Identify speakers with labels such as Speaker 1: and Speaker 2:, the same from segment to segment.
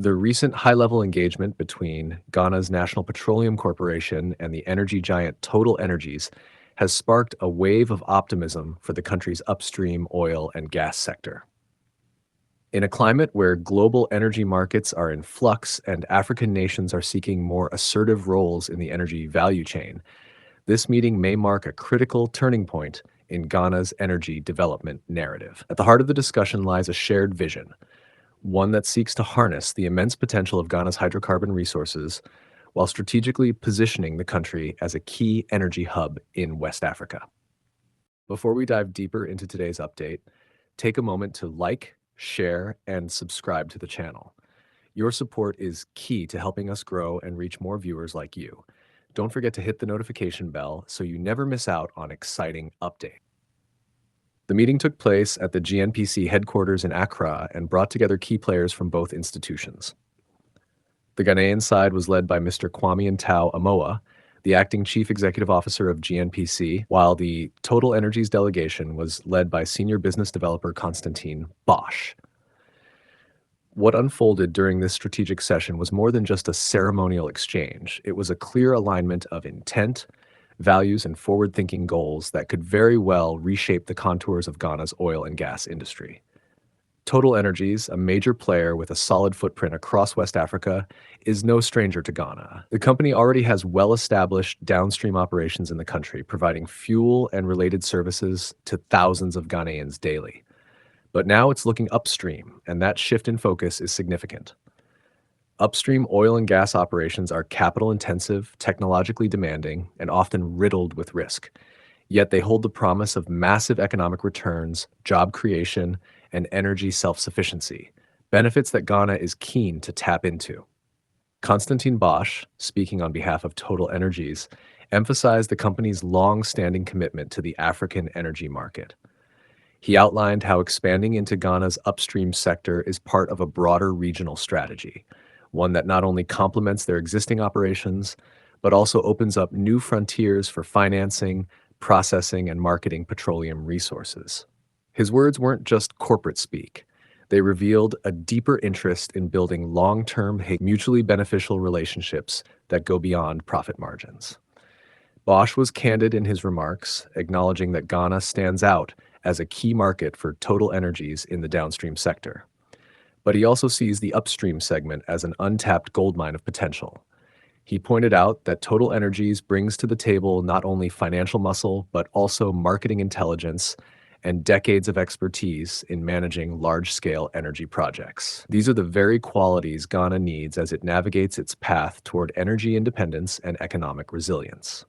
Speaker 1: The recent high-level engagement between Ghana's National Petroleum Corporation and the energy giant TotalEnergies has sparked a wave of optimism for the country's upstream oil and gas sector. In a climate where global energy markets are in flux and African nations are seeking more assertive roles in the energy value chain, this meeting may mark a critical turning point in Ghana's energy development narrative. At the heart of the discussion lies a shared vision, one that seeks to harness the immense potential of Ghana's hydrocarbon resources while strategically positioning the country as a key energy hub in West Africa. Before we dive deeper into today's update, take a moment to like, share, and subscribe to the channel. Your support is key to helping us grow and reach more viewers like you. Don't forget to hit the notification bell so you never miss out on exciting updates. The meeting took place at the GNPC headquarters in Accra and brought together key players from both institutions. The Ghanaian side was led by Mr. Kwame Ntow Amoah, the acting chief executive officer of GNPC, while the TotalEnergies delegation was led by senior business developer Konstantin Bosch. What unfolded during this strategic session was more than just a ceremonial exchange. It was a clear alignment of intent, values, and forward-thinking goals that could very well reshape the contours of Ghana's oil and gas industry. TotalEnergies, a major player with a solid footprint across West Africa, is no stranger to Ghana. The company already has well-established downstream operations in the country, providing fuel and related services to thousands of Ghanaians daily. But now it's looking upstream, and that shift in focus is significant. Upstream oil and gas operations are capital-intensive, technologically demanding, and often riddled with risk. Yet they hold the promise of massive economic returns, job creation, and energy self-sufficiency, benefits that Ghana is keen to tap into. Konstantin Bosch, speaking on behalf of TotalEnergies, emphasized the company's long-standing commitment to the African energy market. He outlined how expanding into Ghana's upstream sector is part of a broader regional strategy, one that not only complements their existing operations, but also opens up new frontiers for financing, processing, and marketing petroleum resources. His words weren't just corporate speak. They revealed a deeper interest in building long-term, mutually beneficial relationships that go beyond profit margins. Bosch was candid in his remarks, acknowledging that Ghana stands out as a key market for TotalEnergies in the downstream sector. But he also sees the upstream segment as an untapped goldmine of potential. He pointed out that TotalEnergies brings to the table not only financial muscle, but also marketing intelligence and decades of expertise in managing large-scale energy projects. These are the very qualities Ghana needs as it navigates its path toward energy independence and economic resilience.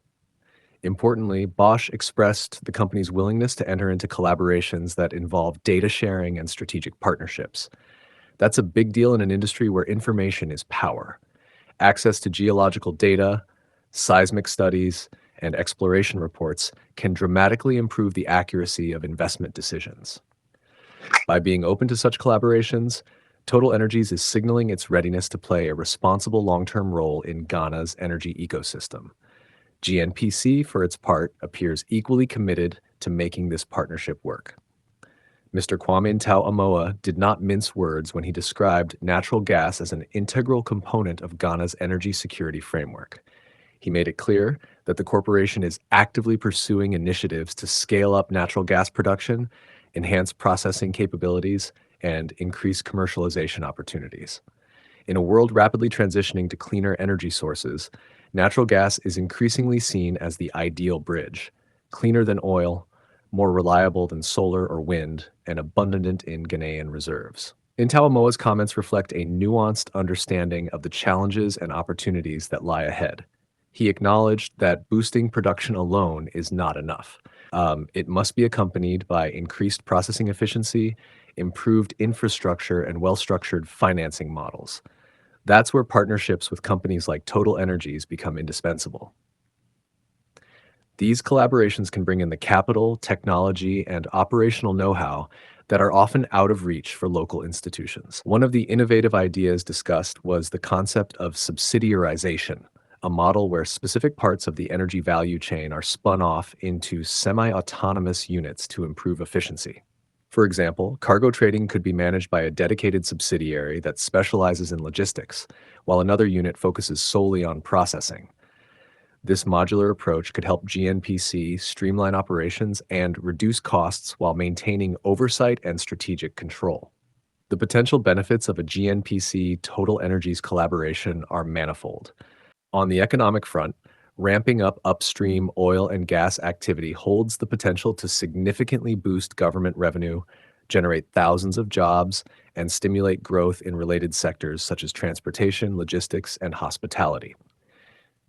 Speaker 1: Importantly, Bosch expressed the company's willingness to enter into collaborations that involve data sharing and strategic partnerships. That's a big deal in an industry where information is power. Access to geological data, seismic studies, and exploration reports can dramatically improve the accuracy of investment decisions. By being open to such collaborations, TotalEnergies is signaling its readiness to play a responsible long-term role in Ghana's energy ecosystem. GNPC, for its part, appears equally committed to making this partnership work. Mr. Kwame Ntow Amoah did not mince words when he described natural gas as an integral component of Ghana's energy security framework. He made it clear that the corporation is actively pursuing initiatives to scale up natural gas production, enhance processing capabilities, and increase commercialization opportunities. In a world rapidly transitioning to cleaner energy sources, natural gas is increasingly seen as the ideal bridge, cleaner than oil, more reliable than solar or wind, and abundant in Ghanaian reserves. Ntow Amoah's comments reflect a nuanced understanding of the challenges and opportunities that lie ahead. He acknowledged that boosting production alone is not enough. It must be accompanied by increased processing efficiency, improved infrastructure, and well-structured financing models. That's where partnerships with companies like TotalEnergies become indispensable. These collaborations can bring in the capital, technology, and operational know-how that are often out of reach for local institutions. One of the innovative ideas discussed was the concept of subsidiarization, a model where specific parts of the energy value chain are spun off into semi-autonomous units to improve efficiency. For example, cargo trading could be managed by a dedicated subsidiary that specializes in logistics, while another unit focuses solely on processing. This modular approach could help GNPC streamline operations and reduce costs while maintaining oversight and strategic control. The potential benefits of a GNPC TotalEnergies collaboration are manifold. On the economic front, ramping up upstream oil and gas activity holds the potential to significantly boost government revenue, generate thousands of jobs, and stimulate growth in related sectors such as transportation, logistics, and hospitality.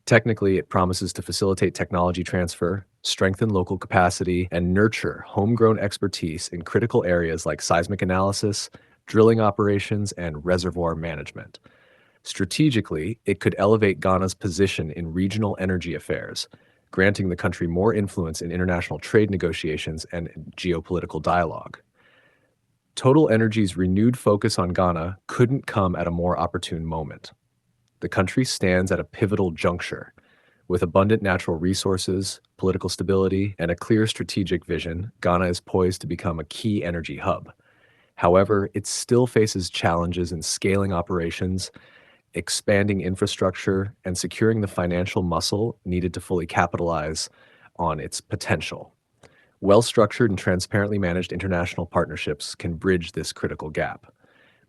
Speaker 1: Technically, it promises to facilitate technology transfer, strengthen local capacity, and nurture homegrown expertise in critical areas like seismic analysis, drilling operations, and reservoir management. Strategically, it could elevate Ghana's position in regional energy affairs, granting the country more influence in international trade negotiations and geopolitical dialogue. TotalEnergies' renewed focus on Ghana couldn't come at a more opportune moment. The country stands at a pivotal juncture. With abundant natural resources, political stability, and a clear strategic vision, Ghana is poised to become a key energy hub. However, it still faces challenges in scaling operations, expanding infrastructure, and securing the financial muscle needed to fully capitalize on its potential. Well-structured and transparently managed international partnerships can bridge this critical gap.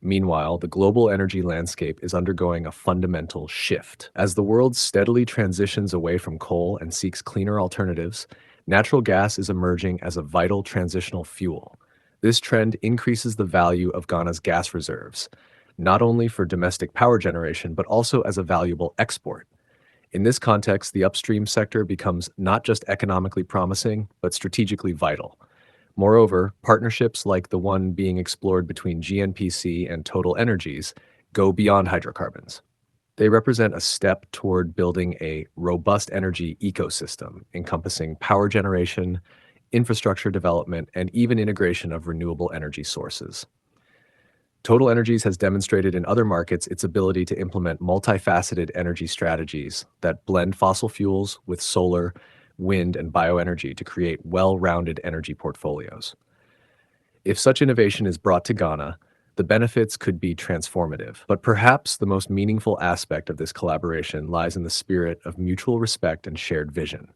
Speaker 1: Meanwhile, the global energy landscape is undergoing a fundamental shift. As the world steadily transitions away from coal and seeks cleaner alternatives, natural gas is emerging as a vital transitional fuel. This trend increases the value of Ghana's gas reserves, not only for domestic power generation, but also as a valuable export. In this context, the upstream sector becomes not just economically promising, but strategically vital. Moreover, partnerships like the one being explored between GNPC and TotalEnergies go beyond hydrocarbons. They represent a step toward building a robust energy ecosystem encompassing power generation, infrastructure development, and even integration of renewable energy sources. TotalEnergies has demonstrated in other markets its ability to implement multifaceted energy strategies that blend fossil fuels with solar, wind, and bioenergy to create well-rounded energy portfolios. If such innovation is brought to Ghana, the benefits could be transformative. But perhaps the most meaningful aspect of this collaboration lies in the spirit of mutual respect and shared vision.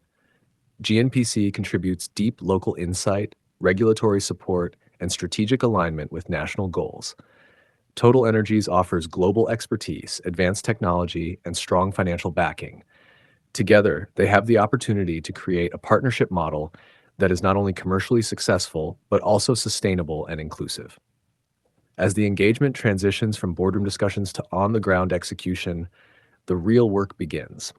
Speaker 1: GNPC contributes deep local insight, regulatory support, and strategic alignment with national goals. TotalEnergies offers global expertise, advanced technology, and strong financial backing. Together, they have the opportunity to create a partnership model that is not only commercially successful, but also sustainable and inclusive. As the engagement transitions from boardroom discussions to on-the-ground execution, the real work begins.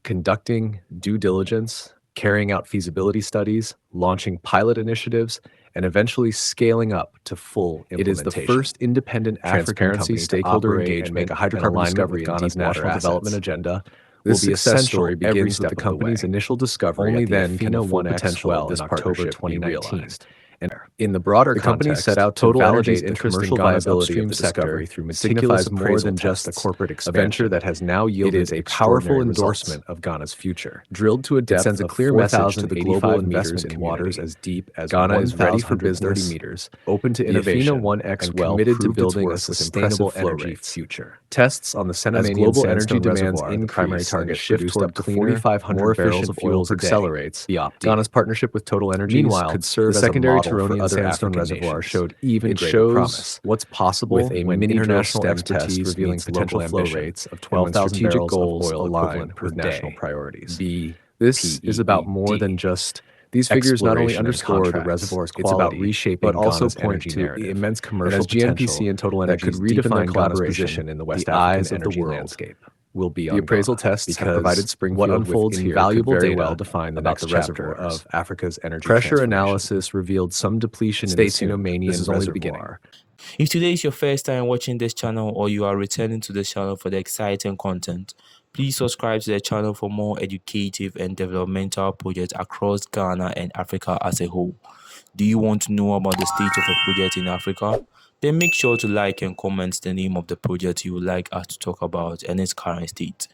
Speaker 1: Conducting due diligence, carrying out feasibility studies, launching pilot initiatives, and eventually scaling up to full implementation. It is the first independent African company stakeholder engagement and make a hydrocarbon discovery in Ghana's national development agenda. This success story begins with the company's initial discovery. Only then can the full potential of this partnership be realized. And in the broader context, the company set out to validate the commercial viability of the discovery through meticulous more than just a corporate expansion. A venture that has now yielded a powerful endorsement of Ghana's future. Drilled to a depth, it sends a clear message to the global investment in waters as deep as Ghana is ready for business, meters, open to innovation, the Athena 1X well committed to building a sustainable energy future. Tests on the Senamanian global energy demands increase, primary target shift toward up to 4,500 barrels of oil accelerates. Ghana's partnership with TotalEnergies meanwhile could serve as secondary Turonian sandstone reservoir showed even greater promise. What's possible with a mini international expertise revealing potential flow rates of 12,000 barrels goals of oil aligned with national priorities. This is about more than just these figures not only underscore the reservoir's quality, it's about reshaping but also point to the immense commercial potential and GNPC and that could redefine Ghana's position in the West African energy landscape. Will be the appraisal tests have provided Springfield what unfolds with invaluable data well defined about the reservoir of Africa's energy pressure analysis revealed some depletion in the Senamanian reservoir.
Speaker 2: If today is your first time watching this channel or you are returning to this channel for the exciting content, please subscribe to the channel for more educative and developmental projects across Ghana and Africa as a whole. Do you want to know about the state of a project in Africa? Then make sure to like and comment the name of the project you would like us to talk about and its current state.